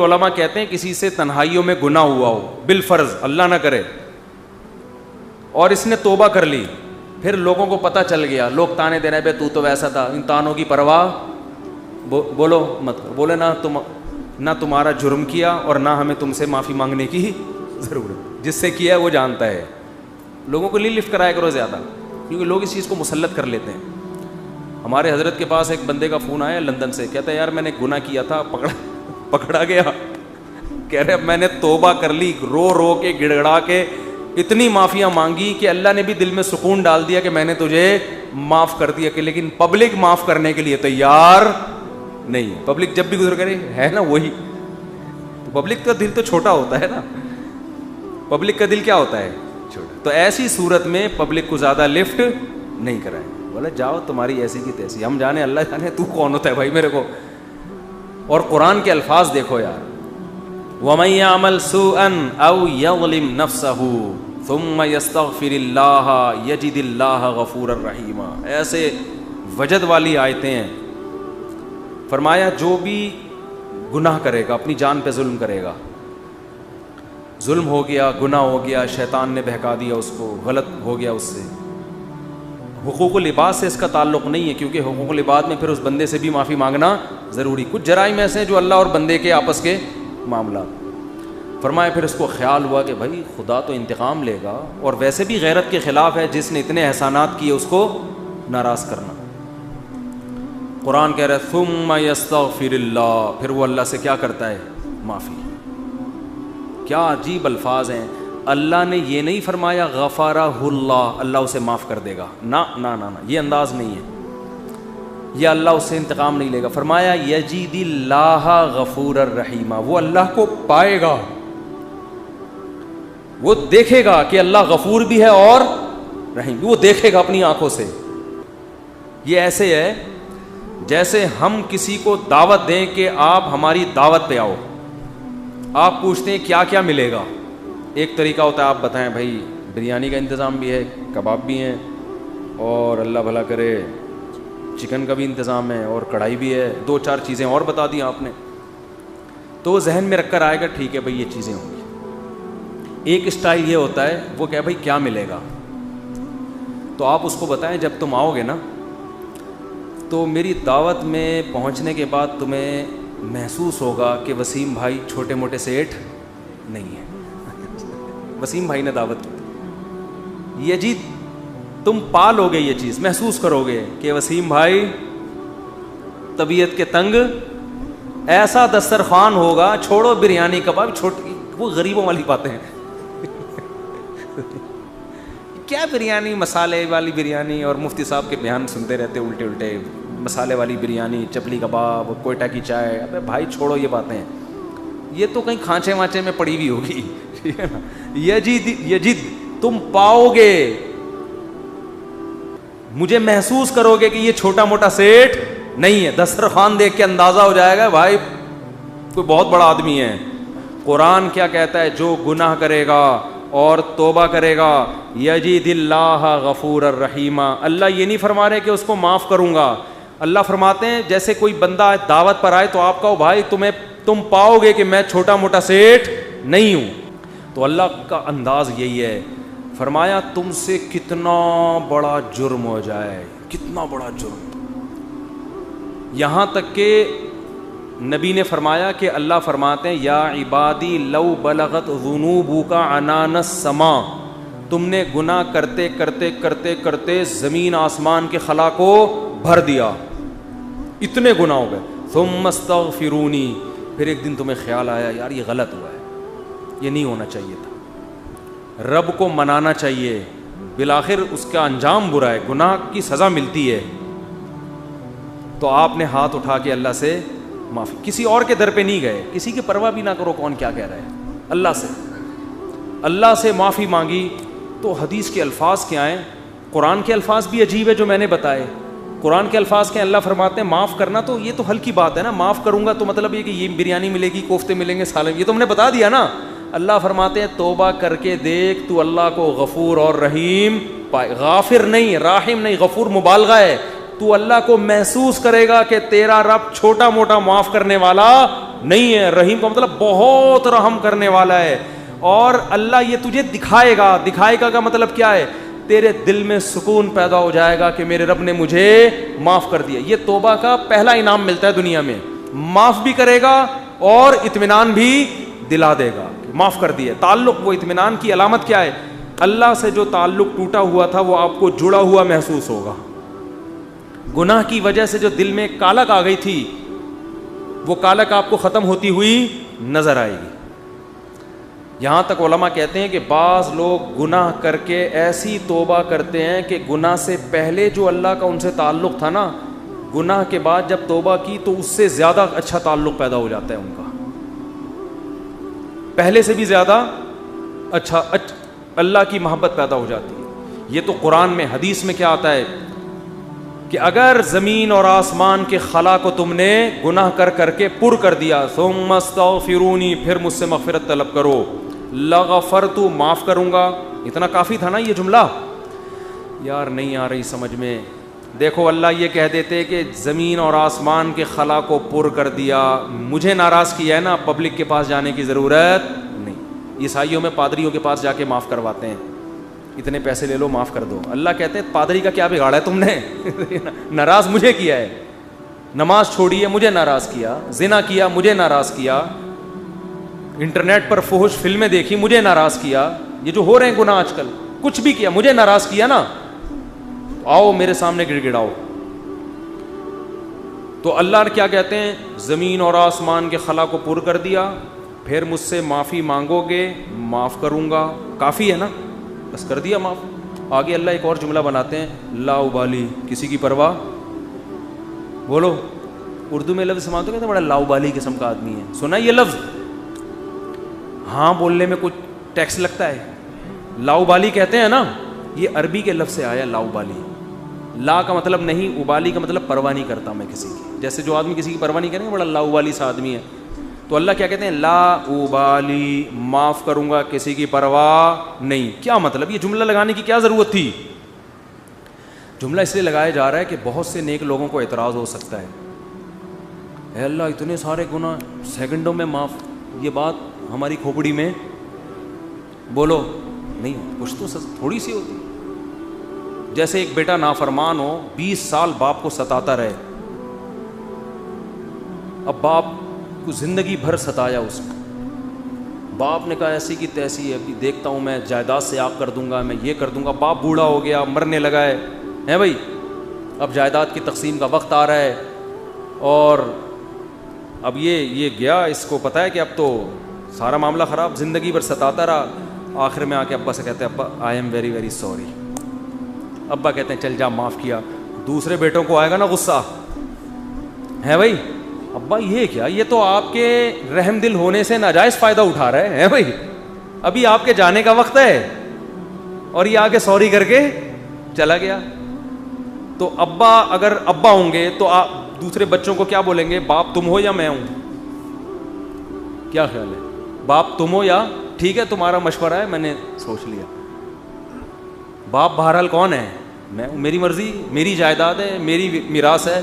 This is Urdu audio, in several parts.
علماء کہتے ہیں کسی سے تنہائیوں میں گناہ ہوا ہو بالفرض، اللہ نہ کرے، اور اس نے توبہ کر لی، پھر لوگوں کو پتہ چل گیا، لوگ تانے دے رہے بے تو ویسا تھا، ان تانوں کی پرواہ بولو مت، بولے نہ تمہارا جرم کیا اور نہ ہمیں تم سے معافی مانگنے کی ضرورت، جس سے کیا ہے وہ جانتا ہے. لوگوں کو نہیں لفٹ کرایا کرو زیادہ، کیونکہ لوگ اس چیز کو مسلط کر لیتے ہیں. ہمارے حضرت کے پاس ایک بندے کا فون آیا لندن سے، کہتا ہے یار میں نے گناہ کیا تھا، پکڑا گیا، کہہ رہے اب میں نے توبہ کر لی، رو رو کے گڑ گڑا کے اتنی معافیاں مانگی کہ اللہ نے بھی دل میں سکون ڈال دیا کہ میں نے تجھے معاف کر دیا، کہ لیکن پبلک معاف کرنے کے لیے تیار نہیں. پبلک جب بھی گزر کرے ہے نا وہی، تو پبلک کا دل تو چھوٹا ہوتا ہے نا، پبلک کا دل کیا ہوتا ہے چھوٹا. تو ایسی صورت میں پبلک کو زیادہ لفٹ نہیں کرائے، بولے جاؤ تمہاری ایسی کی تیسی، ہم جانے اللہ جانے تو کون ہوتا ہے بھائی میرے کو. اور قرآن کے الفاظ دیکھو یار، وَمَن يَعْمَلْ سُوءًا أَوْ يَظْلِمْ نَفْسَهُ ثُمَّ يَسْتَغْفِرِ اللَّهَ يَجِدِ اللَّهَ غَفُورًا رَحِيمًا. ایسے وجد والی آیتیں ہیں. فرمایا جو بھی گناہ کرے گا، اپنی جان پہ ظلم کرے گا، ظلم ہو گیا، گناہ ہو گیا، شیطان نے بہکا دیا اس کو، غلط ہو گیا اس سے، حقوق العباد سے اس کا تعلق نہیں ہے، کیونکہ حقوق العباد میں پھر اس بندے سے بھی معافی مانگنا ضروری. کچھ جرائم ایسے ہیں جو اللہ اور بندے کے آپس کے معاملات. فرمایا پھر اس کو خیال ہوا کہ بھائی خدا تو انتقام لے گا، اور ویسے بھی غیرت کے خلاف ہے جس نے اتنے احسانات کیے اس کو ناراض کرنا. قرآن کہہ رہا ہے ثم یستغفر اللہ، پھر وہ اللہ سے کیا کرتا ہے؟ معافی. کیا عجیب الفاظ ہیں. اللہ نے یہ نہیں فرمایا غفرہ اللہ، اللہ اسے معاف کر دے گا، نہ نہ نہ نہ، یہ انداز نہیں ہے، یہ اللہ اس سے انتقام نہیں لے گا. فرمایا یجید اللہ غفور الرحیم، وہ اللہ کو پائے گا، وہ دیکھے گا کہ اللہ غفور بھی ہے اور رحیم، وہ دیکھے گا اپنی آنکھوں سے. یہ ایسے ہے جیسے ہم کسی کو دعوت دیں کہ آپ ہماری دعوت پہ آؤ، آپ پوچھتے ہیں کیا کیا ملے گا. ایک طریقہ ہوتا ہے آپ بتائیں بھائی بریانی کا انتظام بھی ہے، کباب بھی ہیں، اور اللہ بھلا کرے چکن کا بھی انتظام ہے، اور کڑھائی بھی ہے، 2-4 چیزیں اور بتا دی آپ نے، تو ذہن میں رکھ کر آئے گا ٹھیک ہے بھائی یہ چیزیں ہوں گی. ایک اسٹائل یہ ہوتا ہے وہ کہ بھائی کیا ملے گا، تو آپ اس کو بتائیں جب تم آؤ گے نا تو میری دعوت میں پہنچنے کے بعد تمہیں محسوس ہوگا کہ وسیم بھائی چھوٹے موٹے سیٹ نہیں ہیں. وسیم بھائی نے دعوت کی، یہ جی تم پالو گے، یہ چیز محسوس کرو گے کہ وسیم بھائی طبیعت کے تنگ، ایسا دسترخوان ہوگا، چھوڑو بریانی کباب، چھوٹی وہ غریبوں والی باتیں ہیں. کیا بریانی، مسالے والی بریانی، اور مفتی صاحب کے بیان سنتے رہتے الٹے الٹے، مسالے والی بریانی، چپلی کباب، کوئٹہ کی چائے. ابے بھائی چھوڑو یہ باتیں، یہ تو کہیں کھانچے وانچے میں پڑی ہوئی ہوگی. یجید تم پاؤ گے، مجھے محسوس کرو گے کہ یہ چھوٹا موٹا سیٹ نہیں ہے. دسترخوان دیکھ کے اندازہ ہو جائے گا بھائی کوئی بہت بڑا آدمی ہے. قرآن کیا کہتا ہے؟ جو گناہ کرے گا اور توبہ کرے گا یجید اللہ غفور الرحیم. اللہ یہ نہیں فرما رہے کہ اس کو معاف کروں گا، اللہ فرماتے ہیں جیسے کوئی بندہ دعوت پر آئے تو آپ کہو بھائی تم پاؤ گے کہ میں چھوٹا موٹا سیٹ نہیں ہوں. تو اللہ کا انداز یہی ہے. فرمایا تم سے کتنا بڑا جرم ہو جائے، کتنا بڑا جرم، یہاں تک کہ نبی نے فرمایا کہ اللہ فرماتے ہیں یا عبادی لو بلغت ذنوبک عنان السماء، تم نے گناہ کرتے کرتے کرتے کرتے زمین آسمان کے خلا کو بھر دیا، اتنے گناہ ہو گئے. ثم استغفرونی، پھر ایک دن تمہیں خیال آیا یار یہ غلط ہوا ہے، یہ نہیں ہونا چاہیے تھا، رب کو منانا چاہیے، بالآخر اس کا انجام برا ہے، گناہ کی سزا ملتی ہے. تو آپ نے ہاتھ اٹھا کے اللہ سے معافی، کسی اور کے در پہ نہیں گئے، کسی کی پرواہ بھی نہ کرو کون کیا کہہ رہا ہے، اللہ سے معافی مانگی. تو حدیث کے الفاظ کیا ہیں؟ قرآن کے الفاظ بھی عجیب ہے جو میں نے بتائے. قرآن کے الفاظ کے اللہ فرماتے ہیں معاف کرنا تو یہ تو ہلکی بات ہے نا، معاف کروں گا تو مطلب یہ کہ یہ بریانی ملے گی، کوفتے ملیں گے، سالن، یہ تو ہم نے بتا دیا نا. اللہ فرماتے ہیں توبہ کر کے دیکھ تو اللہ کو غفور اور رحیم پائے. غافر نہیں، راحم نہیں، غفور مبالغہ ہے. تو اللہ کو محسوس کرے گا کہ تیرا رب چھوٹا موٹا معاف کرنے والا نہیں ہے, رحیم کا مطلب بہت رحم کرنے والا ہے. اور اللہ یہ تجھے دکھائے گا, دکھائے گا کا مطلب کیا ہے, تیرے دل میں سکون پیدا ہو جائے گا کہ میرے رب نے مجھے معاف کر دیا. یہ توبہ کا پہلا انعام ملتا ہے دنیا میں, معاف بھی کرے گا اور اطمینان بھی دلا دے گا, معاف کر دیا. تعلق, وہ اطمینان کی علامت کیا ہے, اللہ سے جو تعلق ٹوٹا ہوا تھا وہ آپ کو جڑا ہوا محسوس ہوگا. گناہ کی وجہ سے جو دل میں کالک آ گئی تھی, وہ کالک آپ کو ختم ہوتی ہوئی نظر آئے گی. یہاں تک علماء کہتے ہیں کہ بعض لوگ گناہ کر کے ایسی توبہ کرتے ہیں کہ گناہ سے پہلے جو اللہ کا ان سے تعلق تھا نا, گناہ کے بعد جب توبہ کی تو اس سے زیادہ اچھا تعلق پیدا ہو جاتا ہے ان کا, پہلے سے بھی زیادہ اچھا اللہ کی محبت پیدا ہو جاتی ہے. یہ تو قرآن میں, حدیث میں کیا آتا ہے کہ اگر زمین اور آسمان کے خلا کو تم نے گناہ کر کر کے پر کر دیا, ثم استغفرونی, پھر مجھ سے مغفرت طلب کرو, لغفرت, معاف کروں گا. اتنا کافی تھا نا یہ جملہ, یار نہیں آ رہی سمجھ میں. دیکھو اللہ یہ کہہ دیتے کہ زمین اور آسمان کے خلا کو پر کر دیا, مجھے ناراض کیا ہے نا, پبلک کے پاس جانے کی ضرورت نہیں. عیسائیوں میں پادریوں کے پاس جا کے معاف کرواتے ہیں, اتنے پیسے لے لو معاف کر دو. اللہ کہتے ہیں پادری کا کیا بگاڑا ہے تم نے, ناراض مجھے کیا ہے, نماز چھوڑی ہے مجھے ناراض کیا, زنا کیا مجھے ناراض کیا, انٹرنیٹ پر فحش فلمیں دیکھی مجھے ناراض کیا, یہ جو ہو رہے ہیں گناہ آج کل, کچھ بھی کیا مجھے ناراض کیا نا, آؤ میرے سامنے گڑ گڑاؤ. تو اللہ کیا کہتے ہیں, زمین اور آسمان کے خلا کو پر کر دیا, پھر مجھ سے معافی مانگو گے معاف کروں گا. کافی ہے نا, بس کر دیا معاف. آگے اللہ ایک اور جملہ بناتے ہیں, لا ابالی, کسی کی پرواہ. بولو, اردو میں لفظ سماعت ہو کہتے ہیں بڑا لا ابالی قسم کا آدمی ہے, سنا یہ لفظ, ہاں بولنے میں کچھ ٹیکس لگتا ہے. لا ابالی کہتے ہیں نا, یہ عربی کے لفظ سے آیا لا ابالی. لا کا مطلب نہیں, ابالی کا مطلب پرواہ نہیں کرتا میں کسی کی. جیسے جو آدمی کسی کی پرواہ نہیں کرے بڑا لا ابالی سا آدمی ہے. تو اللہ کیا کہتے ہیں, لا ابالی, معاف کروں گا, کسی کی پرواہ نہیں. کیا مطلب, یہ جملہ لگانے کی کیا ضرورت تھی؟ جملہ اس لیے لگایا جا رہا ہے کہ بہت سے نیک لوگوں کو اعتراض ہو سکتا ہے, اے اللہ اتنے سارے گناہ سیکنڈوں میں معاف, یہ بات ہماری کھوپڑی میں بولو نہیں, کچھ تو تھوڑی سی ہوتی. جیسے ایک بیٹا نافرمان ہو, 20 سال باپ کو ستاتا رہے, اب باپ کو زندگی بھر ستایا اس نے, باپ نے کہا ایسی کی تیسی ہے, ابھی دیکھتا ہوں میں جائیداد سے آگ کر دوں گا, میں یہ کر دوں گا. باپ بوڑھا ہو گیا, مرنے لگا ہے بھائی, اب جائیداد کی تقسیم کا وقت آ رہا ہے, اور اب یہ گیا, اس کو پتہ ہے کہ اب تو سارا معاملہ خراب, زندگی بھر ستاتا رہا. آخر میں آ کے ابا سے کہتے ہیں, ابا I am very very sorry. ابا کہتے ہیں چل جا معاف کیا. دوسرے بیٹوں کو آئے گا نا غصہ, ہے بھائی, ابا یہ کیا, یہ تو آپ کے رحم دل ہونے سے ناجائز فائدہ اٹھا رہے ہیں بھائی, ابھی آپ کے جانے کا وقت ہے, اور یہ آ کے سوری کر کے چلا گیا. تو ابا اگر ابا ہوں گے تو آپ دوسرے بچوں کو کیا بولیں گے, باپ تم ہو یا میں ہوں؟ کیا خیال ہے, باپ تم ہو یا ٹھیک ہے تمہارا مشورہ ہے میں نے سوچ لیا. باپ بہرحال کون ہے, میں, میری مرضی, میری جائیداد ہے, میری میراث ہے,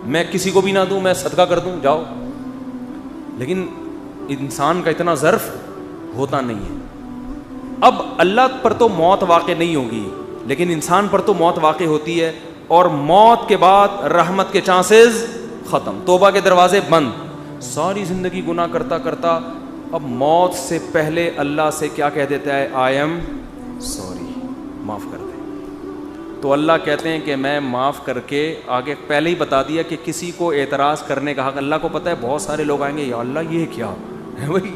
میں کسی کو بھی نہ دوں, میں صدقہ کر دوں, جاؤ. لیکن انسان کا اتنا ظرف ہوتا نہیں ہے. اب اللہ پر تو موت واقع نہیں ہوگی, لیکن انسان پر تو موت واقع ہوتی ہے, اور موت کے بعد رحمت کے چانسز ختم, توبہ کے دروازے بند. ساری زندگی گناہ کرتا کرتا اب موت سے پہلے اللہ سے کیا کہہ دیتا ہے, آئی ایم سوری, معاف کر دے. تو اللہ کہتے ہیں کہ میں معاف کر کے, آگے پہلے ہی بتا دیا کہ کسی کو اعتراض کرنے کا حق, اللہ کو پتہ ہے بہت سارے لوگ آئیں گے, یا اللہ یہ کیا ہے بھائی,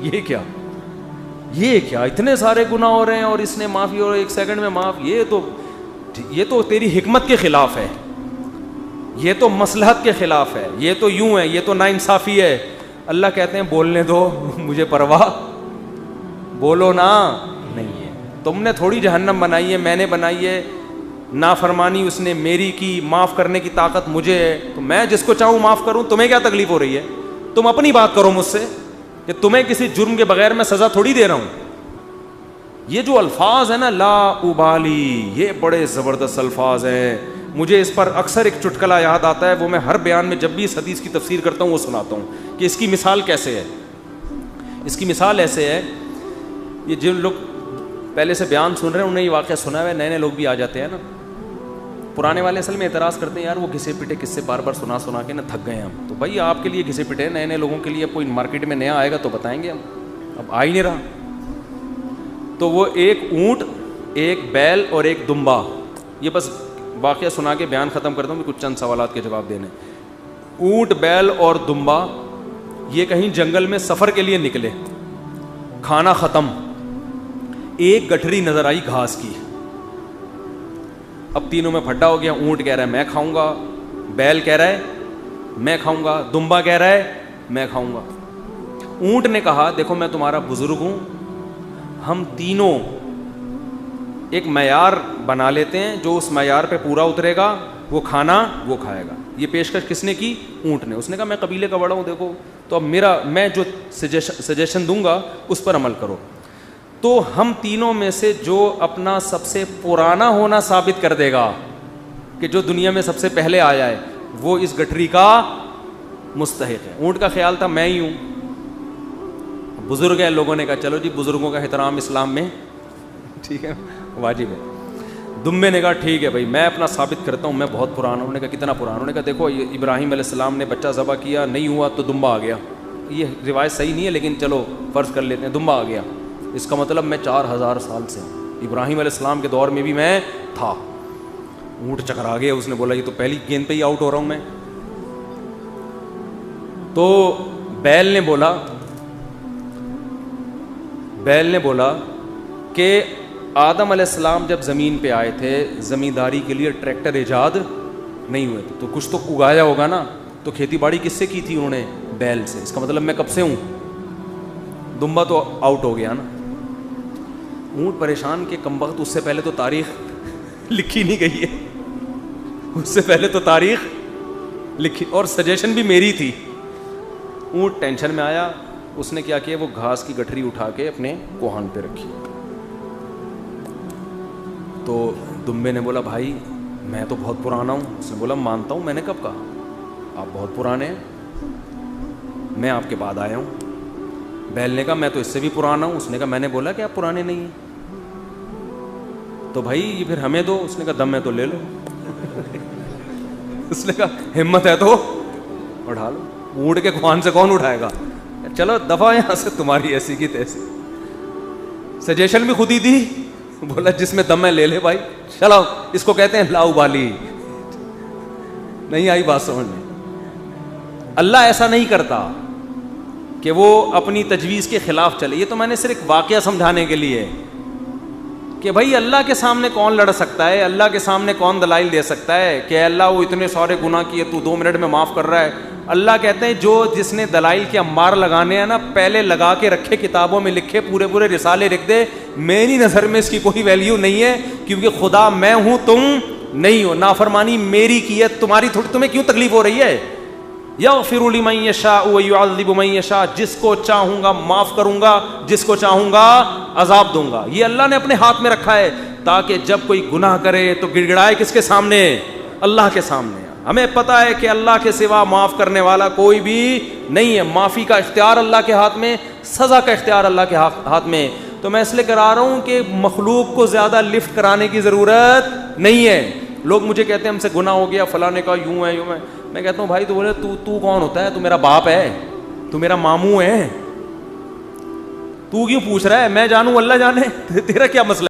یہ کیا اتنے سارے گناہ ہو رہے ہیں اور اس نے معافی اور 1 سیکنڈ میں معاف, یہ تو تیری حکمت کے خلاف ہے, یہ تو مصلحت کے خلاف ہے, یہ تو یوں ہے, یہ تو ناانصافی ہے. اللہ کہتے ہیں بولنے دو, مجھے پرواہ بولو نا نہیں ہے. تم نے تھوڑی جہنم بنائی ہے, میں نے بنائی ہے. نافرمانی اس نے میری کی, معاف کرنے کی طاقت مجھے ہے, تو میں جس کو چاہوں معاف کروں. تمہیں کیا تکلیف ہو رہی ہے, تم اپنی بات کرو مجھ سے, کہ تمہیں کسی جرم کے بغیر میں سزا تھوڑی دے رہا ہوں. یہ جو الفاظ ہیں نا, لا ابالی, یہ بڑے زبردست الفاظ ہیں. مجھے اس پر اکثر ایک چٹکلا یاد آتا ہے, وہ میں ہر بیان میں جب بھی اس حدیث کی تفسیر کرتا ہوں وہ سناتا ہوں کہ اس کی مثال کیسے ہے. اس کی مثال ایسے ہے, یہ جن لوگ پہلے سے بیان سن رہے ہیں انہیں یہ واقعہ سنا ہوا ہے, نئے نئے لوگ بھی آ جاتے ہیں نا, پرانے والے اصل میں اعتراض کرتے ہیں یار وہ گھسے پٹے قصے بار بار سنا سنا کے نا تھک گئے ہیں ہم. تو بھائی آپ کے لیے گھسے پٹے, نئے نئے لوگوں کے لیے کوئی مارکیٹ میں نیا آئے گا تو بتائیں گے ہم, اب آ ہی نہیں رہا. تو وہ ایک اونٹ, ایک بیل اور ایک دمبا, یہ بس واقعہ سنا کے بیان ختم کرتا ہوں, کچھ چند سوالات کے جواب دینے. اونٹ, بیل اور دمبا یہ کہیں جنگل میں سفر کے لیے نکلے, کھانا ختم, ایک گٹھری نظر آئی گھاس کی. اب تینوں میں پھڈا ہو گیا, اونٹ کہہ رہا ہے میں کھاؤں گا, بیل کہہ رہا ہے میں کھاؤں گا, دمبا کہہ رہا ہے میں کھاؤں گا. اونٹ نے کہا دیکھو میں تمہارا بزرگ ہوں, ہم تینوں ایک معیار بنا لیتے ہیں, جو اس معیار پہ پورا اترے گا وہ کھانا وہ کھائے گا. یہ پیشکش کس نے کی؟ اونٹ نے. اس نے کہا میں قبیلے کا بڑا ہوں, دیکھو تو اب میں جو سجیشن دوں گا اس پر عمل کرو. تو ہم تینوں میں سے جو اپنا سب سے پرانا ہونا ثابت کر دے گا کہ جو دنیا میں سب سے پہلے آیا ہے وہ اس گٹھری کا مستحق ہے. اونٹ کا خیال تھا میں ہی ہوں, بزرگ ہے, لوگوں نے کہا چلو جی بزرگوں کا احترام اسلام میں ٹھیک ہے واجب ہے. دمبے نے کہا ٹھیک ہے بھائی میں اپنا ثابت کرتا ہوں, میں بہت پرانا ہوں. انہوں نے کہا کتنا پرانا؟ انہوں نے کہا دیکھو ابراہیم علیہ السلام نے بچہ ذبح کیا, نہیں ہوا تو دمبا آ گیا. یہ روایت صحیح نہیں ہے لیکن چلو فرض کر لیتے ہیں, دمبا آ گیا. اس کا مطلب میں 4000 سال سے ہوں, ابراہیم علیہ السلام کے دور میں بھی میں تھا. اونٹ چکرا گیا, اس نے بولا یہ تو پہلی گیند پہ ہی آؤٹ ہو رہا ہوں میں. تو بیل نے بولا کہ آدم علیہ السلام جب زمین پہ آئے تھے زمینداری کے لیے ٹریکٹر ایجاد نہیں ہوئے تھے, تو کچھ تو اگایا ہوگا نا, تو کھیتی باڑی کس سے کی تھی انہوں نے؟ بیل سے. اس کا مطلب میں کب سے ہوں. دمبا تو آؤٹ ہو گیا نا. اونٹ پریشان کہ کمبخت اس سے پہلے تو تاریخ لکھی نہیں گئی ہے, اس سے پہلے تو تاریخ لکھی, اور سجیشن بھی میری تھی. اونٹ ٹینشن میں آیا, اس نے کیا کیا, وہ گھاس کی گٹھری اٹھا کے اپنے کوہان پہ رکھی. تو دمبے نے بولا بھائی میں تو بہت پرانا ہوں. اس نے بولا مانتا ہوں, میں نے کب کہا, آپ بہت پرانے ہیں, میں آپ کے بعد آیا ہوں. بیل نے کہا میں تو اس سے بھی پرانا ہوں. اس نے کہا میں نے بولا کہ آپ پرانے نہیں ہیں, تو بھائی یہ پھر ہمیں دو. اس نے کہا دم ہے تو لے لو. اس نے کہا ہمت ہے تو اٹھا لو. اونٹ کے کوہان سے کون اٹھائے گا, چلو دفعہ یہاں سے, تمہاری ایسی کی تیسی. سجیشن بھی خود ہی دی, بولا جس میں دم ہے لے لے بھائی, چلو. اس کو کہتے ہیں لاؤ بالی. نہیں آئی بات سمجھ میں؟ اللہ ایسا نہیں کرتا کہ وہ اپنی تجویز کے خلاف چلے. یہ تو میں نے صرف واقعہ سمجھانے کے لیے کہ بھائی اللہ کے سامنے کون لڑ سکتا ہے, اللہ کے سامنے کون دلائل دے سکتا ہے کہ اللہ وہ اتنے سارے گناہ کیے تو 2 منٹ میں معاف کر رہا ہے. اللہ کہتے ہیں جو جس نے دلائل کے انبار لگانے ہیں نا, پہلے لگا کے رکھے, کتابوں میں لکھے, پورے رسالے لکھ دے. میری نظر میں اس کی کوئی ویلیو نہیں ہے, کیونکہ خدا میں ہوں تم نہیں ہو. نافرمانی میری کی ہے, تمہاری تھوڑی. تمہیں کیوں تکلیف ہو رہی ہے؟ یغفر لمن یشاء ویعذب من یشاء, جس کو چاہوں گا معاف کروں گا, جس کو چاہوں گا عذاب دوں گا. یہ اللہ نے اپنے ہاتھ میں رکھا ہے تاکہ جب کوئی گناہ کرے تو گڑ گڑائے کس کے سامنے؟ اللہ کے سامنے. ہمیں پتہ ہے کہ اللہ کے سوا معاف کرنے والا کوئی بھی نہیں ہے. معافی کا اختیار اللہ کے ہاتھ میں, سزا کا اختیار اللہ کے ہاتھ میں. تو میں اس لیے کرا رہا ہوں کہ مخلوق کو زیادہ لفٹ کرانے کی ضرورت نہیں ہے. لوگ مجھے کہتے ہیں ہم سے گناہ ہو گیا, فلاں نے کہا یوں ہے یوں ہے. میں کہتا ہوں بھائی تو بولے تو کون ہوتا ہے؟ تو میرا باپ ہے, تو میرا ماموں ہے, تو کیوں پوچھ رہا ہے؟ میں جانوں اللہ جانے, تیرا کیا مسئلہ؟